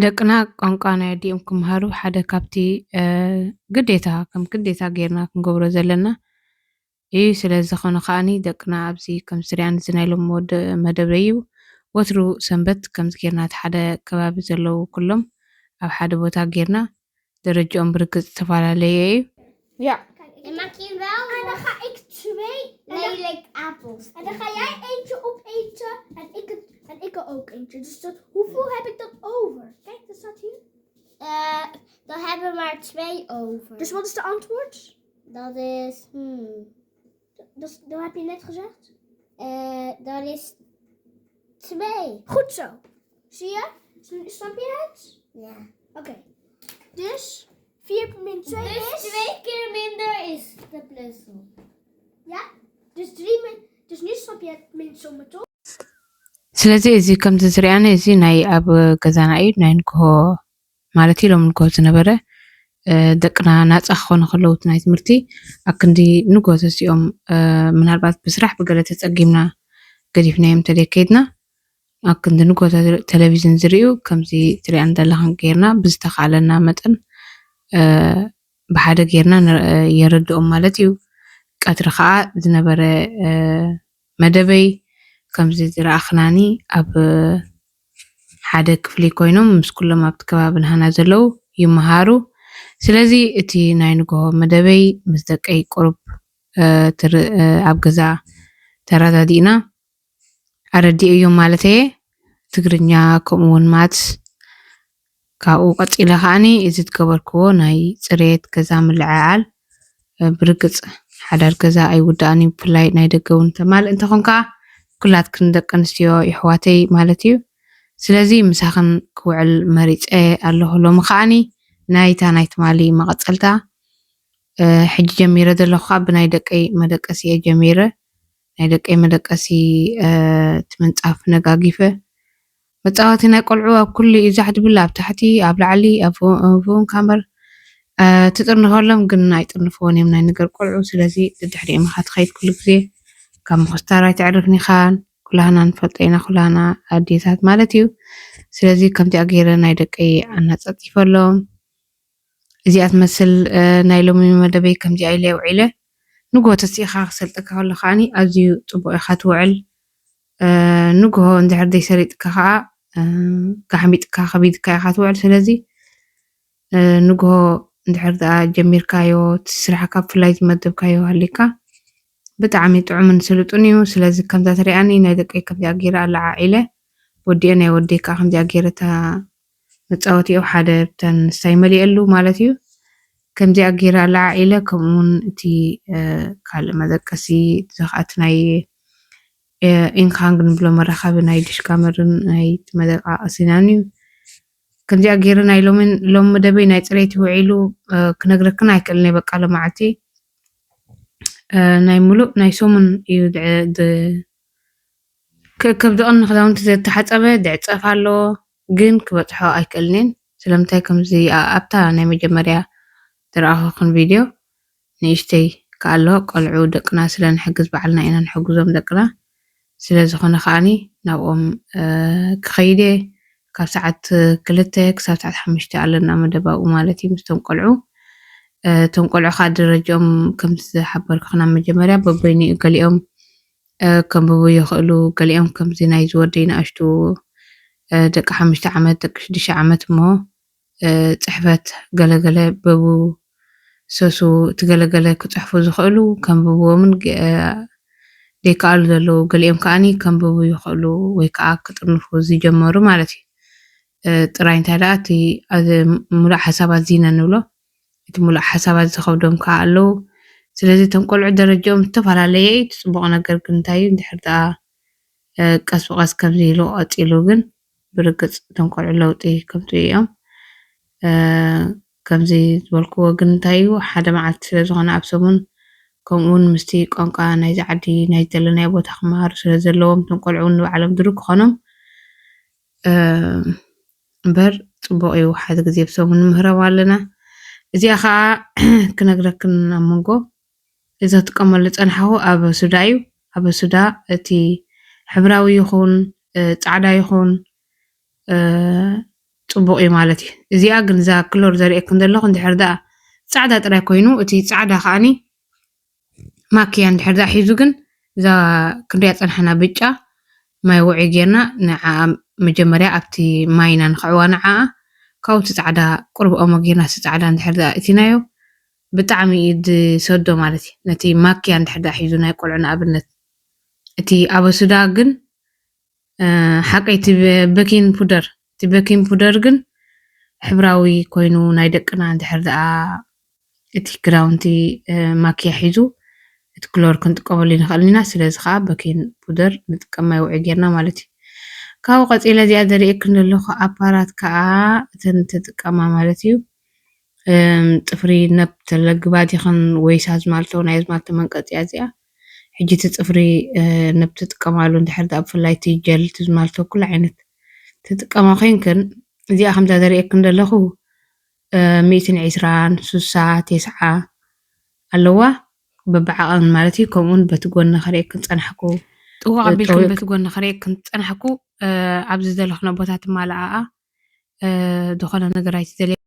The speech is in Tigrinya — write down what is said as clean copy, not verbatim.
ደቅና ቋንቋ ናይ ኣዲኦም ክምሃሩ ሓደ ካብቲ ግዴታ ከም ግዴታ ጌርና ክንገብሮ ዘለና እዩ። ስለዝኾነ ከዓኒ ደቅና ኣብዚ ከም ዝርአያን እዚ ናይ ሎሚ መደብ እዩ። ወትሩ ሰንበት ከምዚ ጌርና እቲ ሓደ ከባቢ ዘለዉ ኩሎም ኣብ ሓደ ቦታ ጌርና ደረጅኦም ብርግፅ ዝተፈላለየ እዩ። Ja. En maak je wel. En dan ga ik twee lelijk appels. En dan ga jij eentje opeten en ik er ook eentje. Dus hoeveel heb ik dan over? Kijk, dat staat hier. Dan hebben we maar 2 over. Dus wat is de antwoord? Dat is, dat heb je net gezegd? Dat is 2. Goed zo. Zie je? Snap je het? Ja. Oké. Dus 4 min 2 dus is... 2 keer minder is de plussom. Ja? Dus 3 min... Dus nu snap je het minsommen toch? ስለዚ እዚ ከምዚ ዝርአያና እዚ ናይ ኣብ ገዛና እዩ ናይ ንግሆ ማለት ኢሎም ንግሆ ዝነበረ ደቅና ናፃ ክኾኑ ከለዉ ናይ ትምህርቲ ኣብ ክንዲ ንግሆ ተሲኦም ምናልባት ብስራሕ ብገለ ተፀጊምና ገዲፍናዮም ተደከይድና ኣብ ክንዲ ንግሆ ቴሌቭዥን ዝርዩ ከምዚ ትሪአን ዘለኻን ጌርና ብዝተኻኣለና መጠን ብሓደ ጌርና የረድኦም ማለት እዩ። ቀትሪ ከዓ ዝነበረ መደበይ ከምዚ ዝረኣኽናኒ ኣብ ሓደ ክፍሊ ኮይኖም ምስ ኩሎም ኣብቲ ከባቢ ናሃና ዘለዉ ይመሃሩ። ስለዚ እቲ ናይ ንግሆ መደበይ ምስ ደቀይ ቁሩብ ኣብ ገዛ ተረዳዲእና ኣረዲእዮም ማለት እየ። ትግርኛ ከምኡውን ማትስ ካብኡ ቀፂለ ከዓኒ እዚ ትገበርክዎ ናይ ፅሬት ገዛ ምልዕዓል ብርግፅ ሓዳር ገዛ ኣይውዳእን እዩ። ብፍላይ ናይ ደገ እውን ተማልእ እንተኾንካ ኩላትክን ደቂ ኣንስትዮ ኣሕዋተይ ማለት እዩ። ስለዚ ምሳኽን ክውዕል መሪፀ ኣለኹ። ሎሚ ከዓኒ ናይታ ናይ ትማሊ መቐፀልታ ሕጂ ጀሚረ ዘለኹ ከዓ ብናይ ደቀይ መደቀሲ እየ ጀሚረ ናይ ደቀይ መደቀሲ እቲ ምንፃፍ ነጋጊፈ መፃወቲ ናይ ቆልዑ ኣብ ኩሉ እዩ ዛሕድብላ ኣብ ታሕቲ ኣብ ላዕሊ ኣብ ፎን ካመር ትጥርንፈሎም ግን ኣይጥርንፍዎን እዮም ናይ ነገር ቆልዑ። ስለዚ ድሕሪኦም ኢኻ ትኸይድ ኩሉ ግዜ ካብ ምኽስታር ኣይትዕርፍኒ ኢኻን ኩላህና ንፈልጦ ኢና ኩላህና ኣዴታት ማለት እዩ። ስለዚ ከምዚኣ ገይረ ናይ ደቀይ ኣናፀፂፈሎም እዚኣ ትመስል ናይ ሎሚ መደበይ ከምዚኣ ኢለ ውዒለ ንግሆ ተሲኢኻ ክሰልጠካ ከሎ ከዓኒ ኣዝዩ ፅቡቅ ኢኻ ትውዕል። ንግሆ እንድሕር ዘይሰሪጥካ ከዓ ካሕሚጥካ ከቢድካ ኢኻ ትውዕል። ስለዚ ንግሆ እንድሕር ደኣ ጀሚርካዮ ስራሕካ ብፍላይ ዝመደብካዮ ሃሊካ ብጣዕሚ ጥዑምን ስልጡን እዩ። ስለዚ ከምዛ ትሪኣኒ ናይ ደቀይ ከምዚኣ ገይረ ኣላዓዒለ ወዲአ ናይ ወደይ ከዓ ከምዚኣ ገይረታ መፃወቲኡ ሓደ ብተን ንሳይ መሊአሉ ማለት እዩ። ከምዚኣ ገይረ ኣላዓዒለ ከምኡውን እቲ ካልእ መደቀሲ ዝኸኣት ናይ ኢንካንግ ንብሎ መራኸቢ ናይ ድሽካመርን ናይ መደቃቐሲናን እዩ። ከምዚኣ ገይረ ናይ ሎሚ መደበይ ናይ ፅሬት ውዒሉ ክነግረክን ኣይክእልን እየ። በቃ ሎመዓልቲ ናይ ሙሉእ ናይ ሶሙን እዩ ከከብ ዝቐኒ ክዳውንቲ ዘተሓፀበ ድዕፀፍ ኣሎ ግን ክበፅሖ ኣይክእልንን። ስለምንታይ ከምዚ ኣብታ ናይ መጀመርያ ዝረኣኹን ቪድዮ ንእሽተይ ከኣሎ ቆልዑ ደቅና ስለንሕግዝ ባዕልና ኢና ንሕግዞም ደቅና ስለዝኾነ ከዓኒ ናብኦም ክኸይደ ካብ ሰዓት 2 ክሳብ ሰዓት 5 ኣለና መደብ ኣብኡ ማለት እዩ ምስቶም ቆልዑ። እቶም ቆልዑ ከዓ ደረጅኦም ከምቲ ዝሓበርክና መጀመርያ በበይኒኡ ገሊኦም ከንብቡ ይኽእሉ ገሊኦም ከምዚ ናይ ዝወደይ ንኣሽቱ ደቂ 5 ዓመት ደቂ 6 ዓመት እሞ ፅሕፈት ገለገለ በቡ ሰሱ ትገለገለ ክፅሕፉ ዝኽእሉ ከንብብዎምን ዘይከኣሉ ዘለዉ ገሊኦም ከዓኒ ከንብቡ ይኽእሉ ወይ ከዓ ክጥርንፉ ዝጀመሩ ማለት እዩ። ጥራይ እንታይ ደኣ እቲ ሙሉእ ሓሳባት ዚነ ንብሎ እቲ ሙሉእ ሓሳባት ዝኸብዶም ከዓ ኣለዉ። ስለዚ እቶም ቆልዑ ደረጃኦም ዝተፈላለየ እቲ ፅቡቕ ነገር ግን እንታይ እዩ እንድሕር ደኣ ቀስ ብቐስ ከምዚ ኢሉ ቀፂሉ ግን ብርግፅ እቶም ቆልዑ ለውጢ ከምፅኡ እዮም። ከምዚ ዝበልክዎ ግን እንታይ እዩ ሓደ መዓልቲ ስለዝኾነ ኣብ ሰሙን ከምኡውን ምስቲ ቋንቋ ናይዚ ዓዲ ናይ ዘለናዮ ቦታ ክመሃሩ ስለዘለዎም እቶም ቆልዑ ንባዕሎም ድሩክ ክኾኖም እምበር ፅቡቕ እዩ ሓደ ግዜ ብሰሙን ንምህሮም ኣለና። እዚኣ ከዓ ክነግረክን ኣብ መንጎ እዚ ክጥቀመሉ ፀናሕኹ ኣብ ሱዳ እዩ። ኣብ ሱዳ እቲ ሕብራዊ ይኹን ፃዕዳ ይኹን ፅቡቅ እዩ ማለት እዩ እዚኣ ግን እዛ ክሎር ዘርእየኩም ዘለኹ እንድሕር ዳ ፃዕዳ ጥራይ ኮይኑ እቲ ፃዕዳ ከዓኒ ማክያ እንድሕር ዳ ሒዙ ግን እዛ ክንሪኣ ፀናሕና ብጫ ማይ ውዒ ጌርና ንዓ መጀመርያ ኣብቲ ማይና ንክዕዋ ንዓ ካብቲ ፃዕዳ ቁርብ ኦሞ ጌርና ፃዕዳ እንድሕር ዳ እቲናዮ ብጣዕሚ እዩ ዝሰዶ ማለት እዩ ነቲ ማክያ እንድሕር ዳ ሒዙ ናይ ቆልዑ ንኣብነት እቲ ኣበሱዳ ግን ሓቀይቲ በኪን ፑደር ግን ሕብራዊ ኮይኑ ናይ ደቅና እንድሕር ዳ እቲ ክዳውንቲ ማክያ ሒዙ እቲ ክሎር ክንጥቀመሉ ንኽእል ኢና ስለዚ ከዓ በኪን ፑደር ንጥቀም ማይ ውዒ ጌርና ማለት እዩ ካብኡ ቀፂለ እዚኣ ዘርእየኩም ዘለኹ ኣፓራት ከዓ እተን ተጥቀማ ማለት እዩ ጥፍሪ ነብተለግባት ይኹን ወይሳ ዝማልቶ ናይ ዝማልቶ መንቀፂያ እዚኣ ሕጂ እቲ ፅፍሪ ነብትጥቀማሉ እንድሕር ዳ ብፍላይ እቲ ጀል ዝማልቶ ኩሉ ዓይነት ትጥቀማ ኮይንክን እዚኣ ከምዛ ዘርእየኩም ዘለኹ 120 60 90 ኣለዋ በብዓቐን ማለት እዩ ከምኡውን በቲ ጎኒ ክሪአክን ፀናሕኩ ጥዋቕ ኣቢልኩም በቲ ጎኒ ክሪአክን ፀናሕኩ ኣብዚ ዘለኽና ቦታ ትማልኣኣ ዝኾነ ነገር ኣይትዘልየ